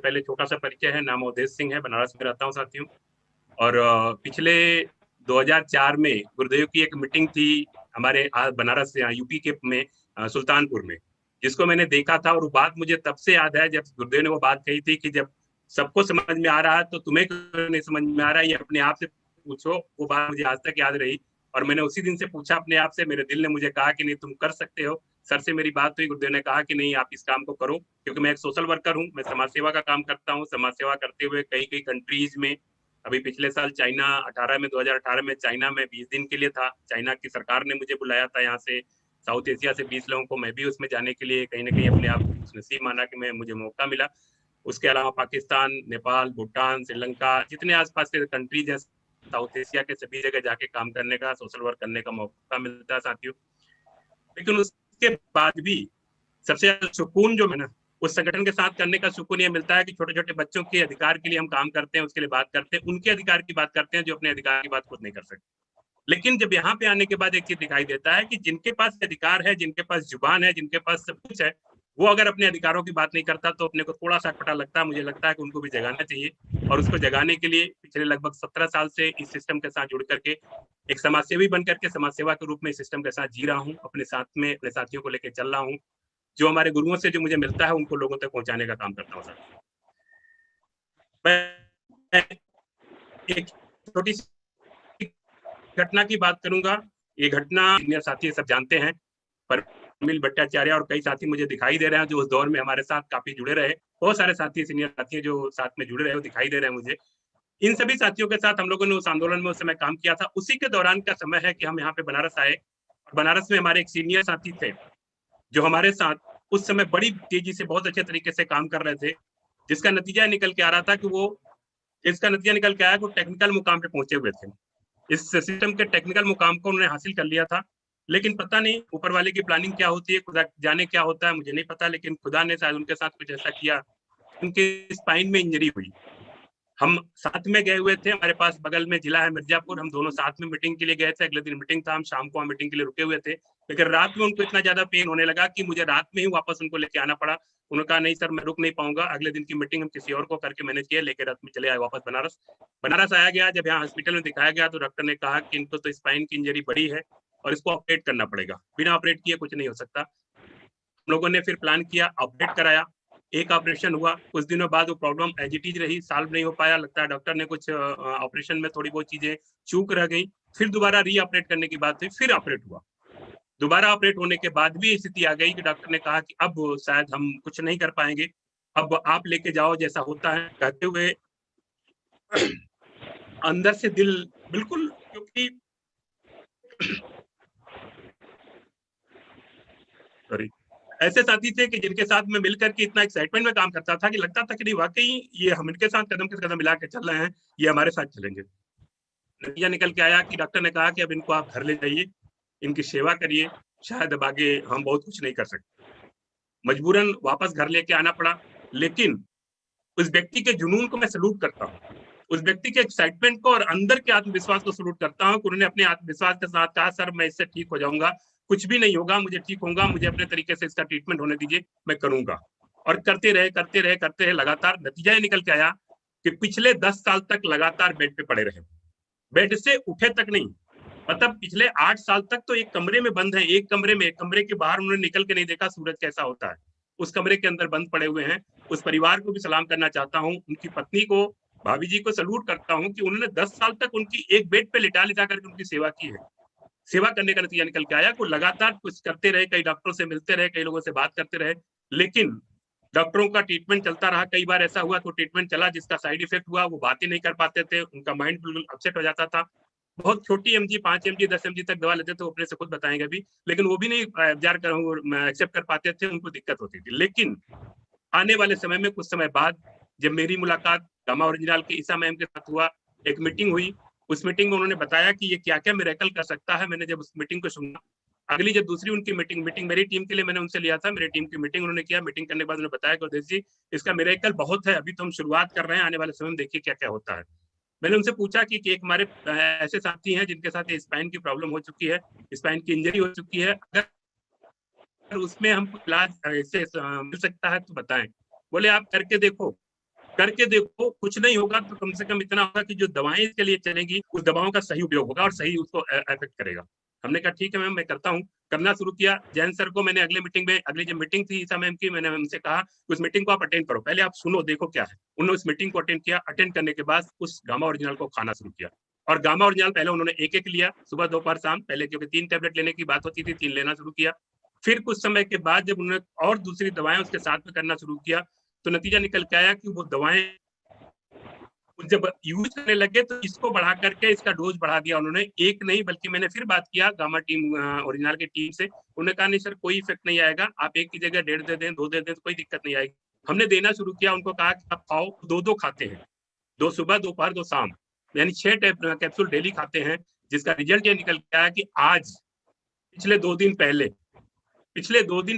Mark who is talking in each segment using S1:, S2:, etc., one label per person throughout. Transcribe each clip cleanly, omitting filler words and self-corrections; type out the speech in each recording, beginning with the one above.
S1: पहले छोटा सा परिचय है, नाम अवधेश सिंह है, बनारस में रहता हूँ साथियों। और पिछले 2004 में गुरुदेव की एक मीटिंग थी हमारे बनारस यूपी के में सुल्तानपुर में, जिसको मैंने देखा था। और वो बात मुझे तब से याद है जब गुरुदेव ने वो बात कही थी कि जब सबको समझ में आ रहा है तो तुम्हें क्यों नहीं समझ में आ रहा है, ये अपने आप से पूछो। वो बात मुझे आज तक याद रही और मैंने उसी दिन से पूछा अपने आप से। मेरे दिल ने मुझे कहा कि नहीं, तुम कर सकते हो। सर से मेरी बात हुई, गुरुदेव ने कहा कि नहीं, आप इस काम को करो, क्योंकि मैं एक सोशल वर्कर हूँ, मैं समाज सेवा का काम करता हूँ। समाज सेवा करते हुए कई कई कंट्रीज में, अभी पिछले साल चाइना 2018 में चाइना में 20 दिन के लिए था। चाइना की सरकार ने मुझे बुलाया था यहाँ से, साउथ एशिया से 20 लोगों को, मैं भी उसमें जाने के लिए कहीं ना कहीं अपने आप खुशनसीब माना कि मुझे मौका मिला। उसके अलावा पाकिस्तान, नेपाल, भूटान, श्रीलंका, जितने आसपास के कंट्रीज हैं साउथ एशिया के, सभी जगह जाके काम करने का, सोशल वर्क करने का मौका मिलता है साथियों। लेकिन उसके बाद भी सबसे ज्यादा सुकून जो है ना, उस संगठन के साथ करने का सुकून ये मिलता है कि छोटे छोटे बच्चों के अधिकार के लिए हम काम करते हैं, उसके लिए बात करते हैं, उनके अधिकार की बात करते हैं जो अपने अधिकार की बात खुद नहीं कर सकते। लेकिन जब यहाँ पे आने के बाद एक चीज दिखाई देता है कि जिनके पास अधिकार है, जिनके पास जुबान है, जिनके पास सब कुछ है, वो अगर अपने अधिकारों की बात नहीं करता तो अपने को थोड़ा सा अटपटा लगता है। मुझे लगता है कि उनको भी जगाना चाहिए। और उसको जगाने के लिए पिछले लगभग 17 साल से इस सिस्टम के साथ जुड़ करके, एक समाज सेवी बन करके, समाज सेवा के रूप में इस सिस्टम के साथ जी रहा हूँ, अपने साथ में अपने साथियों को लेकर चल रहा हूँ। जो हमारे गुरुओं से जो मुझे मिलता है उनको लोगों तक पहुंचाने का काम करता हूँ सर। मैं एक छोटी सी घटना की बात करूंगा। ये घटना सीनियर साथी सब जानते हैं, पर अनिल भट्टाचार्य और कई साथी मुझे दिखाई दे रहे हैं जो उस दौर में हमारे साथ काफी जुड़े रहे। बहुत सारे साथी, सीनियर साथी जो साथ में जुड़े रहे, वो दिखाई दे रहे हैं मुझे। इन सभी साथियों के साथ हम लोगों ने उस आंदोलन में उस समय काम किया था। उसी के दौरान का समय है कि हम यहाँ पे बनारस आए। बनारस में हमारे एक सीनियर साथी थे जो हमारे साथ उस समय बड़ी तेजी से बहुत अच्छे तरीके से काम कर रहे थे, जिसका नतीजा निकल के आ रहा था कि वो इसका नतीजा निकल के आया कि वो टेक्निकल मुकाम पे पहुंचे हुए थे। इस सिस्टम के टेक्निकल मुकाम को उन्होंने हासिल कर लिया था। लेकिन पता नहीं ऊपर वाले की प्लानिंग क्या होती है, खुदा जाने क्या होता है, मुझे नहीं पता। लेकिन खुदा ने शायद उनके साथ कुछ ऐसा किया, उनके स्पाइन में इंजरी हुई। हम साथ में गए हुए थे, हमारे पास बगल में जिला है मिर्जापुर, हम दोनों साथ में मीटिंग के लिए गए थे। अगले दिन मीटिंग था, हम शाम को मीटिंग के लिए रुके हुए थे। लेकिन रात में उनको इतना ज्यादा पेन होने लगा कि मुझे रात में ही वापस उनको लेके आना पड़ा। उन्होंने कहा नहीं सर, मैं रुक नहीं पाऊंगा। अगले दिन की मीटिंग हम किसी और को करके मैनेज किया, लेके रात में चले आए वापस बनारस। बनारस आया गया, जब यहाँ हॉस्पिटल में दिखाया गया तो डॉक्टर ने कहा कि इनको तो स्पाइन की इंजरी बड़ी है और इसको ऑपरेट करना पड़ेगा, बिना ऑपरेट किए कुछ नहीं हो सकता। हम लोगों ने फिर प्लान किया, ऑपरेट कराया। एक ऑपरेशन हुआ, कुछ दिनों बाद वो प्रॉब्लम एज इट इज रही, सॉल्व नहीं हो पाया। लगता है डॉक्टर ने कुछ ऑपरेशन में थोड़ी बहुत चीजें चूक रह गई। फिर दोबारा री ऑपरेट करने की बात हुई, फिर ऑपरेट हुआ। दोबारा ऑपरेट होने के बाद भी स्थिति आ गई कि डॉक्टर ने कहा कि अब शायद हम कुछ नहीं कर पाएंगे, अब आप लेके जाओ जैसा होता है। कहते हुए अंदर से दिल बिल्कुल, क्योंकि सॉरी, ऐसे साथी थे कि जिनके साथ में मिलकर के इतना एक्साइटमेंट में काम करता था कि लगता था कि नहीं, वाकई ये हम इनके साथ कदम से कदम मिला के चल रहे हैं, ये हमारे साथ चलेंगे। नतीजा निकल के आया कि डॉक्टर ने कहा कि अब इनको आप घर ले जाइए, इनकी सेवा करिए, शायद अब आगे हम बहुत कुछ नहीं कर सकते। मजबूरन वापस घर लेके आना पड़ा। लेकिन उस व्यक्ति के जुनून को मैं सलूट करता हूँ, उस व्यक्ति के एक्साइटमेंट को और अंदर के आत्मविश्वास को सलूट करता हूँ कि उन्होंने अपने आत्मविश्वास के साथ कहा सर मैं इससे ठीक हो जाऊंगा, कुछ भी नहीं होगा, मुझे ठीक होगा, मुझे अपने तरीके से इसका ट्रीटमेंट होने दीजिए, मैं करूंगा। और करते रहे करते रहे करते रहे, लगातार नतीजा ये निकल के आया कि पिछले 10 साल तक लगातार बेड पे पड़े रहे, बेड से उठे तक नहीं। मतलब पिछले 8 साल तक तो एक कमरे में बंद है, एक कमरे में, कमरे के बाहर उन्होंने निकल के नहीं देखा सूरज कैसा होता है, उस कमरे के अंदर बंद पड़े हुए हैं। उस परिवार को भी सलाम करना चाहता हूँ, उनकी पत्नी को, भाभी जी को सलूट करता हूँ कि उन्होंने 10 साल तक उनकी एक बेड पे लिटा लिटा करके उनकी सेवा की है। सेवा करने का नतीजा निकल के आया कि लगातार कुछ करते रहे, कई डॉक्टरों से मिलते रहे, कई लोगों से बात करते रहे। लेकिन डॉक्टरों का ट्रीटमेंट चलता रहा। कई बार ऐसा हुआ तो ट्रीटमेंट चला, जिसका साइड इफेक्ट हुआ, वो बातें नहीं कर पाते थे, उनका माइंड बिल्कुल अपसेट हो जाता था। बहुत छोटी एमजी, 5 mg 10 mg तक दवा लेते थे, अपने से खुद बताएंगे भी, लेकिन वो भी नहीं एक्सेप्ट कर पाते थे, उनको दिक्कत होती थी। लेकिन आने वाले समय में, कुछ समय बाद, जब मेरी मुलाकात गामा ओरिजिनल के ईसा मैम के साथ हुआ, एक मीटिंग हुई, उस मीटिंग में उन्होंने बताया कि ये क्या क्या मिरेकल कर सकता है। मैंने जब उस मीटिंग को सुना, अगली जब दूसरी उनकी मीटिंग मेरी टीम के लिए मैंने उनसे लिया था, मेरी टीम की मीटिंग उन्होंने किया। मीटिंग करने के बाद उन्होंने बताया कि जी इसका मिरेकल बहुत है, अभी तो हम शुरुआत कर रहे हैं, आने वाले समय में देखिए क्या क्या होता है। मैंने उनसे पूछा कि एक हमारे ऐसे साथी हैं जिनके साथ स्पाइन की प्रॉब्लम हो चुकी है, स्पाइन की इंजरी हो चुकी है, अगर उसमें हमको इलाज ऐसे मिल सकता है तो बताएं। बोले आप करके देखो, करके देखो, कुछ नहीं होगा तो कम से कम इतना होगा कि जो दवाएं इसके लिए चलेंगी उस दवाओं का सही उपयोग होगा और सही उसको इफेक्ट करेगा। हमने कहा ठीक है मैम, मैं करता हूँ। करना शुरू किया। जैन सर को मैंने अगली जो मीटिंग थी ईसा मैम की, मैंने उनसे कहा उस मीटिंग को आप अटेंड करो, पहले आप सुनो देखो क्या है। उन्होंने उस मीटिंग को अटेंड किया। अटेंड करने के बाद उस गामा ओरिजिनल को खाना शुरू किया। और गामा ओरिजिनल पहले उन्होंने एक लिया, सुबह दोपहर शाम, पहले क्योंकि 3 टैबलेट लेने की बात होती थी, 3 लेना शुरू किया। फिर कुछ समय के बाद जब उन्होंने और दूसरी दवाएं उसके साथ में करना शुरू किया, तो नतीजा निकल के आया कि वो दवाएं जब यूज करने लगे तो इसको बढ़ा करके इसका डोज बढ़ा दिया उन्होंने। एक नहीं बल्कि मैंने फिर बात किया गामा टीम ओरिजिनल की टीम से, उन्होंने कहा नहीं सर कोई इफेक्ट नहीं आएगा, आप एक की जगह 1.5 दे दें, 2 दे दें तो कोई दिक्कत नहीं आएगी। हमने देना शुरू किया, उनको कहा कि आप खाओ, 2 खाते हैं, 2 सुबह दोपहर 2 शाम, यानी 6 कैप्सूल डेली खाते हैं। जिसका रिजल्ट ये निकल के आया कि आज पिछले 2 दिन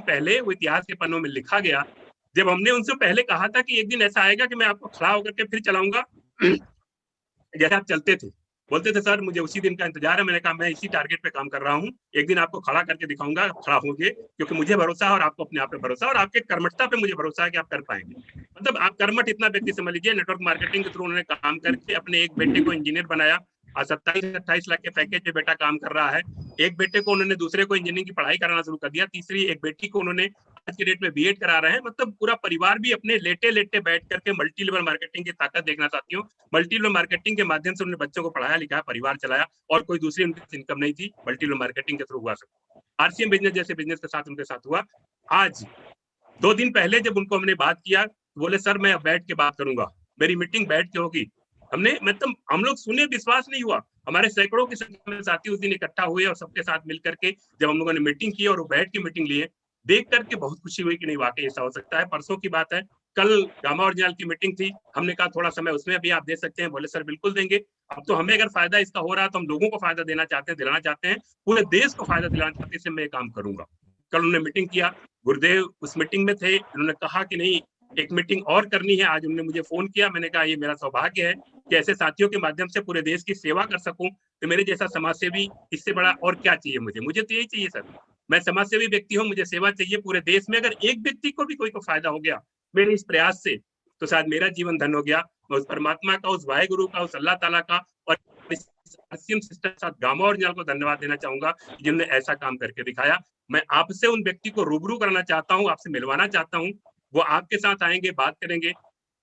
S1: पहले वो इतिहास के पन्नों में लिखा गया। जब हमने उनसे पहले कहा था कि एक दिन ऐसा आएगा कि मैं आपको खड़ा होकर के फिर चलाऊंगा जैसे आप चलते थे, बोलते थे सर मुझे उसी दिन का इंतजार है। मैंने कहा मैं इसी टारगेट पे काम कर रहा हूँ, एक दिन आपको खड़ा करके दिखाऊंगा, खड़ा होंगे, क्योंकि मुझे भरोसा है और आपको अपने आप पे भरोसा है और आपके कर्मठता पे मुझे भरोसा है कि आप कर पाएंगे। मतलब आप कर्मठ इतना व्यक्ति समझ लीजिए, नेटवर्क मार्केटिंग के थ्रू उन्होंने काम करके अपने एक बेटे को इंजीनियर बनाया। आज 27-28 लाख के पैकेज पे बेटा काम कर रहा है। एक बेटे को उन्होंने दूसरे को इंजीनियरिंग की पढ़ाई कराना शुरू कर दिया। तीसरी एक बेटी को उन्होंने आज के डेट में बीएड करा रहे हैं। मतलब पूरा परिवार भी अपने लेटे लेटे बैठ करके मल्टी लेवल मार्केटिंग की ताकत देखना चाहती हूँ। मल्टी लेवल मार्केटिंग के माध्यम से उन्होंने बच्चों को पढ़ाया लिखाया, परिवार चलाया और कोई दूसरी उनकी इनकम नहीं थी, मल्टी लेवल मार्केटिंग के थ्रू हुआ सब। आरसीएम बिजनेस जैसे बिजनेस के साथ उनके साथ हुआ। आज 2 दिन पहले जब उनको हमने बात किया, बोले सर मैं बैठ के बात करूंगा, मेरी मीटिंग बैठ के होगी। हमने मतलब हम लोग सुने, विश्वास नहीं हुआ। हमारे सैकड़ों की संख्या में साथी उस दिन इकट्ठा हुए और सबके साथ मिलकर के जब हम लोगों ने मीटिंग की और वो बैठ के मीटिंग लिए, देख करके बहुत खुशी हुई कि नहीं वाकई ऐसा हो सकता है। परसों की बात है, कल गामा ओरिजिनल की मीटिंग थी, हमने कहा थोड़ा समय उसमें भी आप दे सकते हैं, बोले सर बिल्कुल देंगे। अब तो हमें अगर फायदा इसका हो रहा है तो हम लोगों को फायदा देना चाहते हैं, दिलाना चाहते हैं, पूरे देश को फायदा दिलाना चाहते हैं, इससे मैं काम करूंगा। कल उन्होंने मीटिंग किया, गुरुदेव उस मीटिंग में थे, उन्होंने कहा कि नहीं एक मीटिंग और करनी है। आज उन्होंने मुझे फोन किया, मैंने कहा ये मेरा सौभाग्य है कि ऐसे साथियों के माध्यम से पूरे देश की सेवा कर सकूं। तो मेरे जैसा समाज सेवी इससे बड़ा और क्या चाहिए मुझे तो यही चाहिए सर। मैं समाज सेवी व्यक्ति हूँ, मुझे सेवा चाहिए पूरे देश में। अगर एक व्यक्ति को भी कोई को फायदा हो गया मेरे इस प्रयास से, तो शायद मेरा जीवन धन हो गया। मैं उस परमात्मा का, उस वाहे गुरु का, उस अल्लाह ताला का और आरसीएम सिस्टम के साथ गामा ओरिजिनल को धन्यवाद देना चाहूंगा जिन्होंने ऐसा काम करके दिखाया। मैं आपसे उन व्यक्ति को रूबरू कराना चाहता हूँ, आपसे मिलवाना चाहता हूँ। वो आपके साथ आएंगे, बात करेंगे।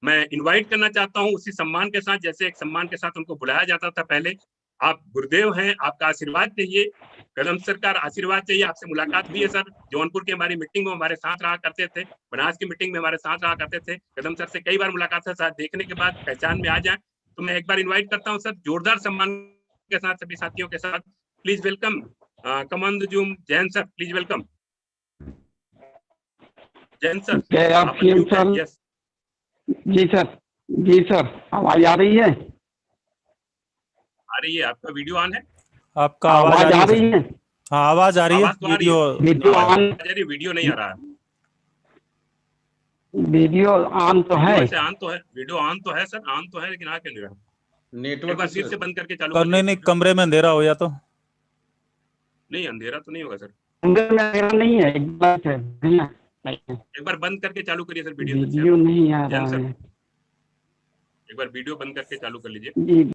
S1: मैं इनवाइट करना चाहता हूँ उसी सम्मान के साथ, जैसे एक सम्मान के साथ उनको बुलाया जाता था पहले। आप गुरुदेव हैं, आपका आशीर्वाद चाहिए, कदम सर का आशीर्वाद चाहिए। आपसे मुलाकात हुई है सर, जौनपुर की हमारी मीटिंग में हमारे साथ रहा करते थे, बनास की मीटिंग में हमारे साथ रहा करते थे। कदम सर से कई बार मुलाकात है, साथ देखने के बाद पहचान में आ जाए तो मैं एक बार इन्वाइट करता हूँ सर, जोरदार सम्मान के साथ सभी साथियों के साथ। Please welcome, come on the zoom, Jain sir please welcome. Jain sir आप अनम्यूट हैं। यस
S2: जी सर आवाज आ रही है?
S1: आ रही है। आपका वीडियो ऑन है?
S3: आपका आवाज आ रही है? हाँ आवाज आ रही है।
S1: वीडियो ऑन, वीडियो नहीं आ रहा है।
S2: वीडियो ऑन तो है।
S1: वैसे ऑन तो है, वीडियो ऑन तो है सर, ऑन तो है, लेकिन आ क्यों नहीं रहा? नेटवर्क फिर से बंद करके चालू कर।
S3: नहीं कमरे में अंधेरा हो या तो
S1: नहीं, अंधेरा तो नहीं होगा सर,
S2: अंधेरा नहीं है, एक
S1: बार बंद करके चालू करिए सर वीडियो।
S2: वीडियो नहीं आ रहा है,
S1: एक बार वीडियो बंद करके चालू कर लीजिए।
S2: जी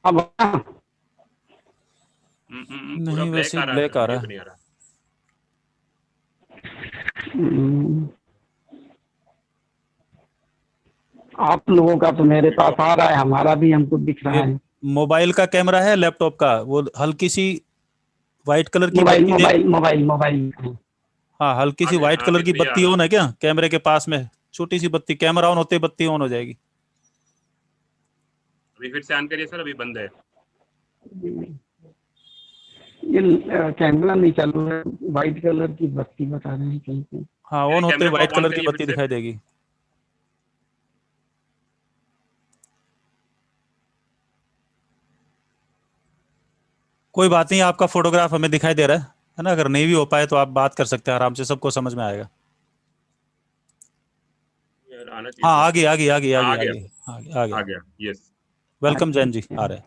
S2: अब
S3: नहीं, वैसे ब्लैक आ रहा है।
S2: आप लोगों का तो मेरे पास आ रहा है, हमारा भी हमको दिख रहा है।
S3: मोबाइल का कैमरा है, लैपटॉप का, वो हल्की सी व्हाइट कलर की
S2: मोबाइल
S3: हाँ हल्की सी व्हाइट कलर की बत्ती ऑन है क्या कैमरे के पास में? छोटी सी बत्ती, कैमरा ऑन होते बत्ती ऑन हो जाएगी।
S1: अभी फिर से ऑन करिए सर, अभी बंद है।
S2: ये कैमरा नहीं चालू है, व्हाइट कलर की बत्ती बता रहे हैं कहीं पे।
S3: हाँ ऑन होते व्हाइट कलर की बत्ती दिखाई देगी। कोई बात नहीं, आपका फोटोग्राफ हमें दिखाई दे रहा है ना? अगर नहीं भी हो पाए तो आप बात कर सकते हैं आराम से, सबको समझ में आएगा। हाँ आ गया।
S1: यस
S3: वेलकम जैन जी, आ रहे हैं।